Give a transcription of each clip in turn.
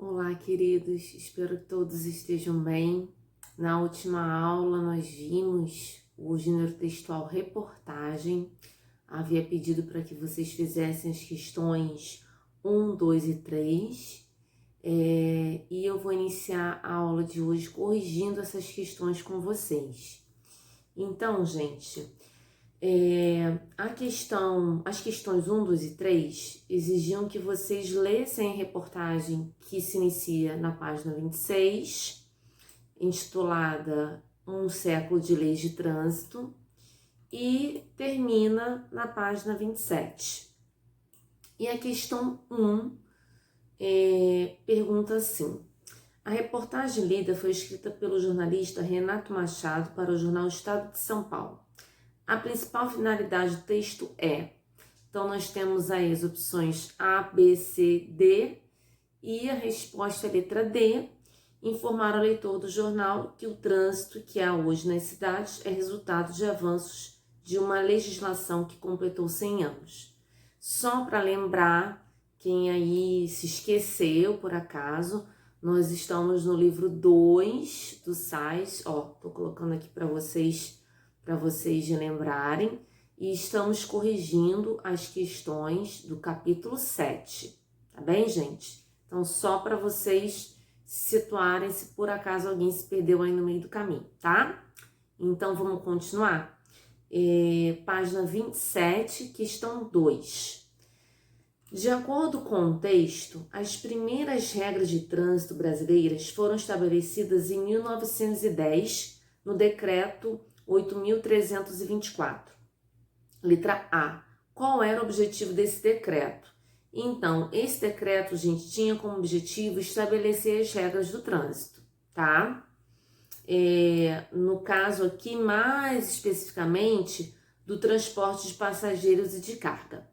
Olá, queridos, espero que todos estejam bem. Na última aula, nós vimos o gênero textual reportagem. Havia pedido para que vocês fizessem as questões 1, 2 e 3. E eu vou iniciar a aula de hoje corrigindo essas questões com vocês. Então, gente, as questões 1, 2 e 3 exigiam que vocês lessem a reportagem que se inicia na página 26, intitulada Um Século de Leis de Trânsito, e termina na página 27. E a questão 1 pergunta assim: a reportagem lida foi escrita pelo jornalista Renato Machado para o jornal Estado de São Paulo. A principal finalidade do texto é... Então, nós temos aí as opções A, B, C, D, e a resposta é a letra D: informar ao leitor do jornal que o trânsito que há hoje nas cidades é resultado de avanços de uma legislação que completou 100 anos. Só para lembrar, quem aí se esqueceu por acaso, nós estamos no livro 2 do SAIS, tô colocando aqui para vocês lembrarem, e estamos corrigindo as questões do capítulo 7, tá bem, gente? Então, só para vocês se situarem se por acaso alguém se perdeu aí no meio do caminho, tá? Então, vamos continuar? Página 27, questão 2. De acordo com o texto, as primeiras regras de trânsito brasileiras foram estabelecidas em 1910, no Decreto 8.324. Letra A. Qual era o objetivo desse decreto? Então, esse decreto, gente, tinha como objetivo estabelecer as regras do trânsito, tá? No caso aqui, mais especificamente, do transporte de passageiros e de carga.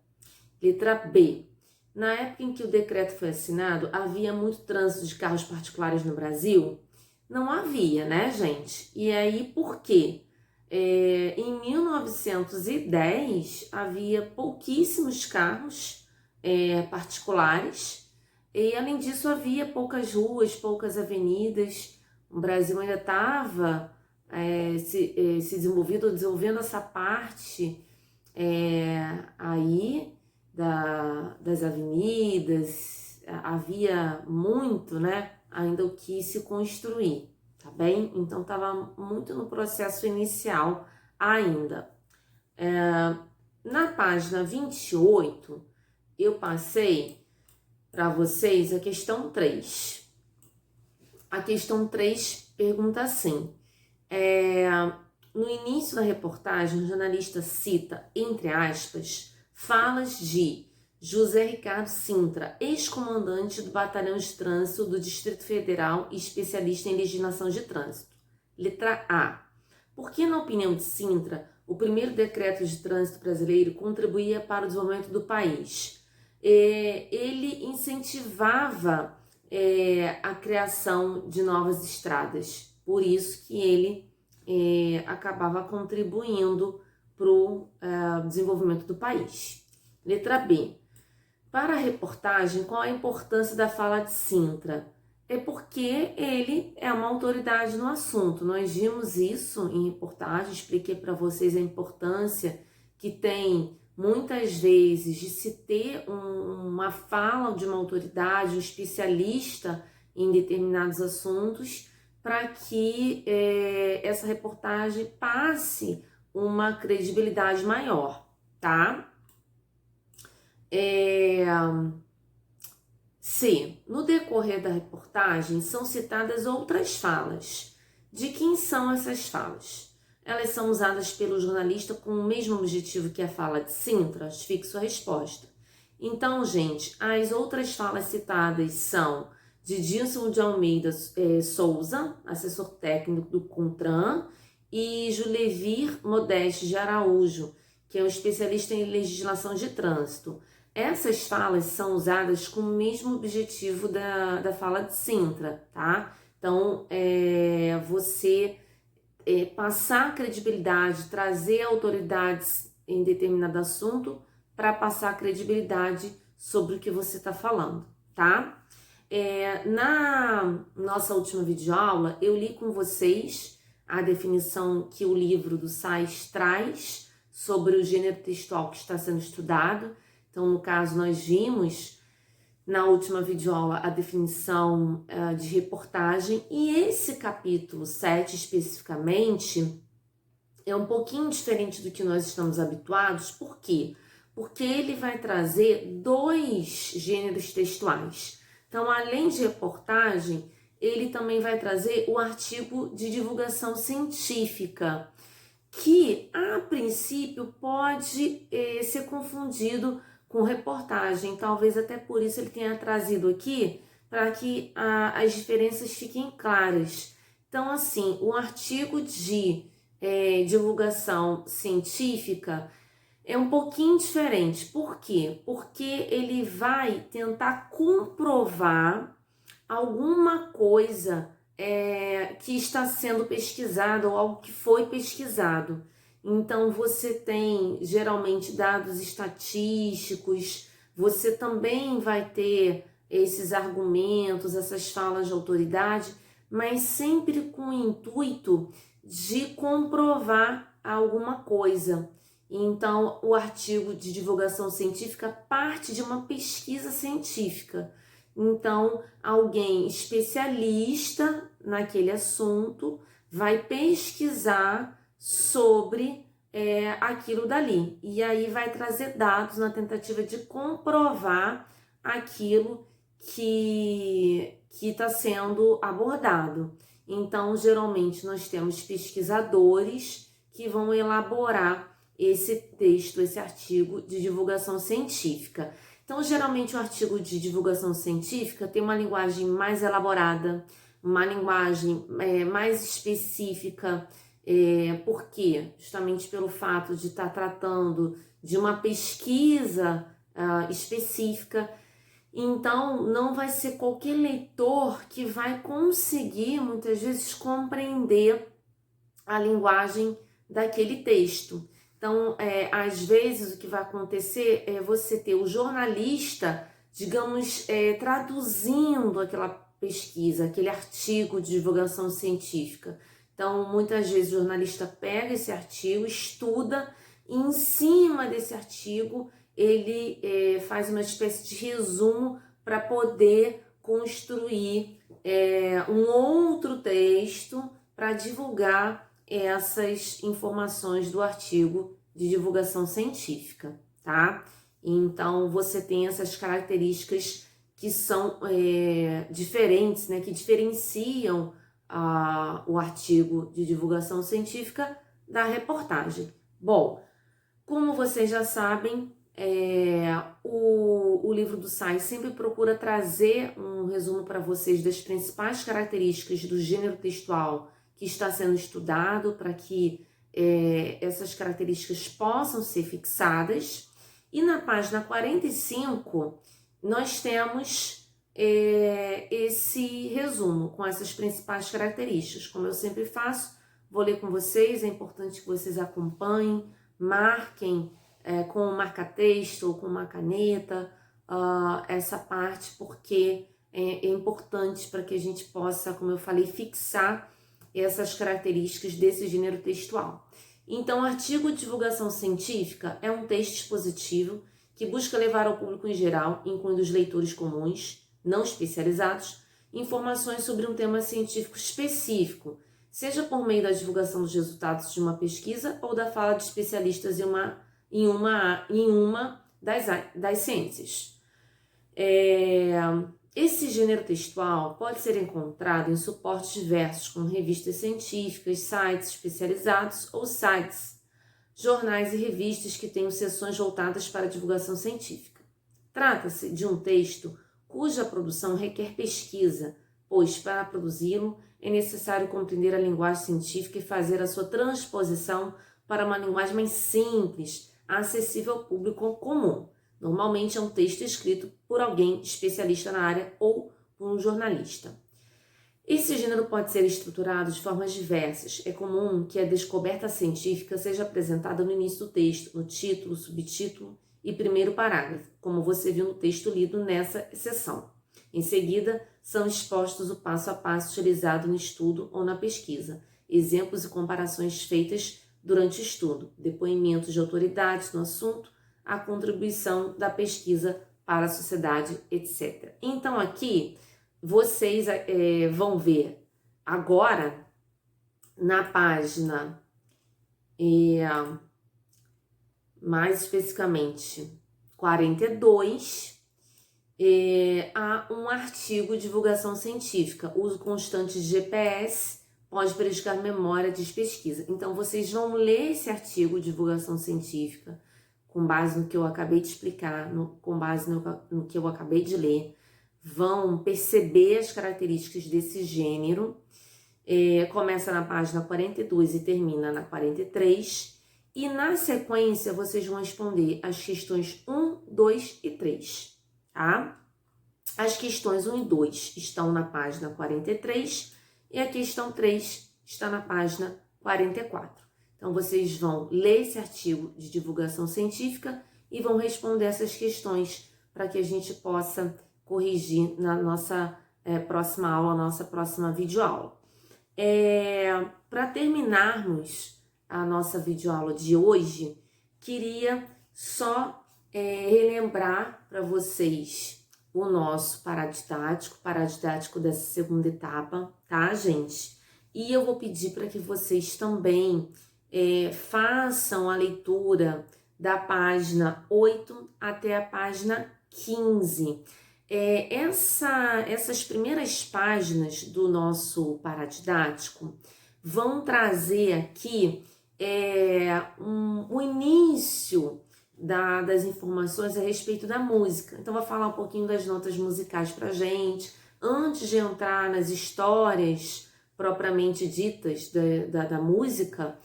Letra B. Na época em que o decreto foi assinado, havia muito trânsito de carros particulares no Brasil? Não havia, né, gente? E aí, por quê? Em 1910, havia pouquíssimos carros particulares, e além disso havia poucas ruas, poucas avenidas. O Brasil ainda estava desenvolvendo essa parte aí das avenidas. Havia muito, né, ainda o que se construir, tá bem? Então, estava muito no processo inicial ainda. Na página 28, eu passei para vocês a questão 3. A questão 3 pergunta assim: no início da reportagem, o jornalista cita, entre aspas, falas de José Ricardo Cintra, ex-comandante do Batalhão de Trânsito do Distrito Federal e especialista em legislação de trânsito. Letra A. Por que, na opinião de Cintra, o primeiro decreto de trânsito brasileiro contribuía para o desenvolvimento do país? Ele incentivava a criação de novas estradas, por isso que ele acabava contribuindo para o desenvolvimento do país. Letra B. Para a reportagem, qual a importância da fala de Cintra? É porque ele é uma autoridade no assunto. Nós vimos isso em reportagem, expliquei para vocês a importância que tem muitas vezes de se ter uma fala de uma autoridade, um especialista em determinados assuntos, para que essa reportagem passe uma credibilidade maior, tá? C. No decorrer da reportagem são citadas outras falas. De quem são essas falas? Elas são usadas pelo jornalista com o mesmo objetivo que a fala de Cintra? Justifique sua resposta. Então, gente, as outras falas citadas são de Dilson de Almeida Souza, assessor técnico do CONTRAN, e Julevir Modeste de Araújo, que é um especialista em legislação de trânsito. Essas falas são usadas com o mesmo objetivo da fala de Cintra, tá? Então, você passar credibilidade, trazer autoridades em determinado assunto para passar credibilidade sobre o que você está falando, tá? Na nossa última videoaula, eu li com vocês a definição que o livro do Sais traz sobre o gênero textual que está sendo estudado. Então, no caso, nós vimos na última videoaula a definição de reportagem, e esse capítulo 7 especificamente é um pouquinho diferente do que nós estamos habituados. Por quê? Porque ele vai trazer dois gêneros textuais. Então, além de reportagem, ele também vai trazer o artigo de divulgação científica, que a princípio pode ser confundido com reportagem. Talvez até por isso ele tenha trazido aqui, para que as diferenças fiquem claras. Então, assim, o artigo de divulgação científica é um pouquinho diferente. Por quê? Porque ele vai tentar comprovar alguma coisa que está sendo pesquisado ou algo que foi pesquisado. Então, você tem geralmente dados estatísticos, você também vai ter esses argumentos, essas falas de autoridade, mas sempre com o intuito de comprovar alguma coisa. Então, o artigo de divulgação científica parte de uma pesquisa científica. Então, alguém especialista naquele assunto vai pesquisar sobre aquilo dali. E aí vai trazer dados na tentativa de comprovar aquilo que está sendo abordado. Então, geralmente, nós temos pesquisadores que vão elaborar esse texto, esse artigo de divulgação científica. Então, geralmente, o artigo de divulgação científica tem uma linguagem mais elaborada, uma linguagem mais específica. Por quê? Justamente pelo fato de estar tratando de uma pesquisa específica. Então, não vai ser qualquer leitor que vai conseguir, muitas vezes, compreender a linguagem daquele texto. Então, às vezes, o que vai acontecer é você ter o jornalista, digamos, traduzindo aquela pesquisa, aquele artigo de divulgação científica. Então, muitas vezes, o jornalista pega esse artigo, estuda, e em cima desse artigo, ele faz uma espécie de resumo para poder construir um outro texto para divulgar essas informações do artigo de divulgação científica, tá? Então, você tem essas características que são diferentes, né? Que diferenciam o artigo de divulgação científica da reportagem. Bom, como vocês já sabem, o livro do Sais sempre procura trazer um resumo para vocês das principais características do gênero textual que está sendo estudado, para que essas características possam ser fixadas. E na página 45, nós temos esse resumo com essas principais características. Como eu sempre faço, vou ler com vocês, é importante que vocês acompanhem, marquem com um marca-texto ou com uma caneta essa parte, porque é importante para que a gente possa, como eu falei, fixar essas características desse gênero textual. Então, o artigo de divulgação científica é um texto expositivo que busca levar ao público em geral, incluindo os leitores comuns, não especializados, informações sobre um tema científico específico, seja por meio da divulgação dos resultados de uma pesquisa ou da fala de especialistas em uma das ciências. Esse gênero textual pode ser encontrado em suportes diversos, como revistas científicas, sites especializados ou sites, jornais e revistas que tenham seções voltadas para a divulgação científica. Trata-se de um texto cuja produção requer pesquisa, pois para produzi-lo é necessário compreender a linguagem científica e fazer a sua transposição para uma linguagem mais simples, acessível ao público comum. Normalmente é um texto escrito por alguém especialista na área ou por um jornalista. Esse gênero pode ser estruturado de formas diversas. É comum que a descoberta científica seja apresentada no início do texto, no título, subtítulo e primeiro parágrafo, como você viu no texto lido nessa seção. Em seguida, são expostos o passo a passo utilizado no estudo ou na pesquisa, exemplos e comparações feitas durante o estudo, depoimentos de autoridades no assunto, a contribuição da pesquisa para a sociedade, etc. Então aqui vocês vão ver agora na página, mais especificamente 42, há um artigo de divulgação científica, uso constante de GPS pode prejudicar a memória de pesquisa. Então vocês vão ler esse artigo de divulgação científica com base no que eu acabei de explicar, com base no que eu acabei de ler, vão perceber as características desse gênero. Começa na página 42 e termina na 43, e na sequência vocês vão responder as questões 1, 2 e 3, tá? As questões 1 e 2 estão na página 43 e a questão 3 está na página 44. Então, vocês vão ler esse artigo de divulgação científica e vão responder essas questões para que a gente possa corrigir na nossa próxima aula, nossa próxima videoaula. Para terminarmos a nossa videoaula de hoje, queria só relembrar para vocês o nosso paradidático dessa segunda etapa, tá, gente? E eu vou pedir para que vocês também façam a leitura da página 8 até a página 15. Essas primeiras páginas do nosso paradidático vão trazer aqui o início das informações a respeito da música. Então, vou falar um pouquinho das notas musicais pra gente, antes de entrar nas histórias propriamente ditas da música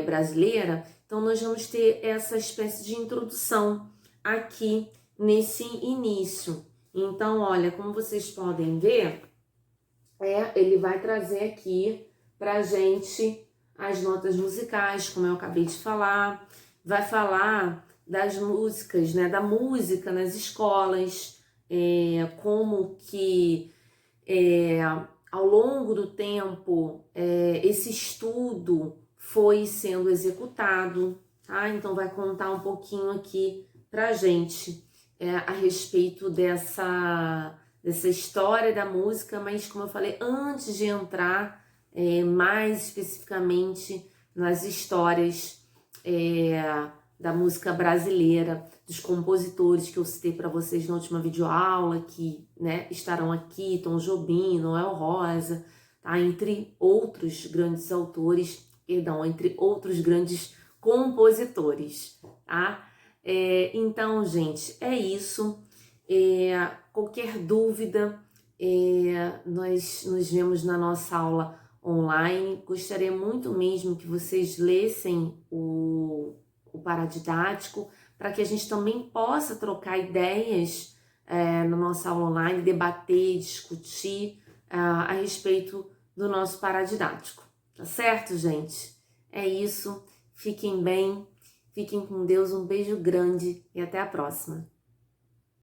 brasileira. Então, nós vamos ter essa espécie de introdução aqui nesse início. Então, olha, como vocês podem ver, ele vai trazer aqui pra gente as notas musicais, como eu acabei de falar, vai falar das músicas, né, da música nas escolas, como que ao longo do tempo esse estudo foi sendo executado, tá? Então vai contar um pouquinho aqui pra gente a respeito dessa história da música, mas como eu falei, antes de entrar mais especificamente nas histórias da música brasileira, dos compositores que eu citei para vocês na última videoaula, que, né, estarão aqui, Tom Jobim, Noel Rosa, tá? Entre outros grandes autores, entre outros grandes compositores, tá? Então, gente, é isso. Qualquer dúvida, nós nos vemos na nossa aula online. Gostaria muito mesmo que vocês lessem o paradidático, para que a gente também possa trocar ideias na nossa aula online, debater, discutir a respeito do nosso paradidático. Tá certo, gente? É isso. Fiquem bem, fiquem com Deus, um beijo grande e até a próxima.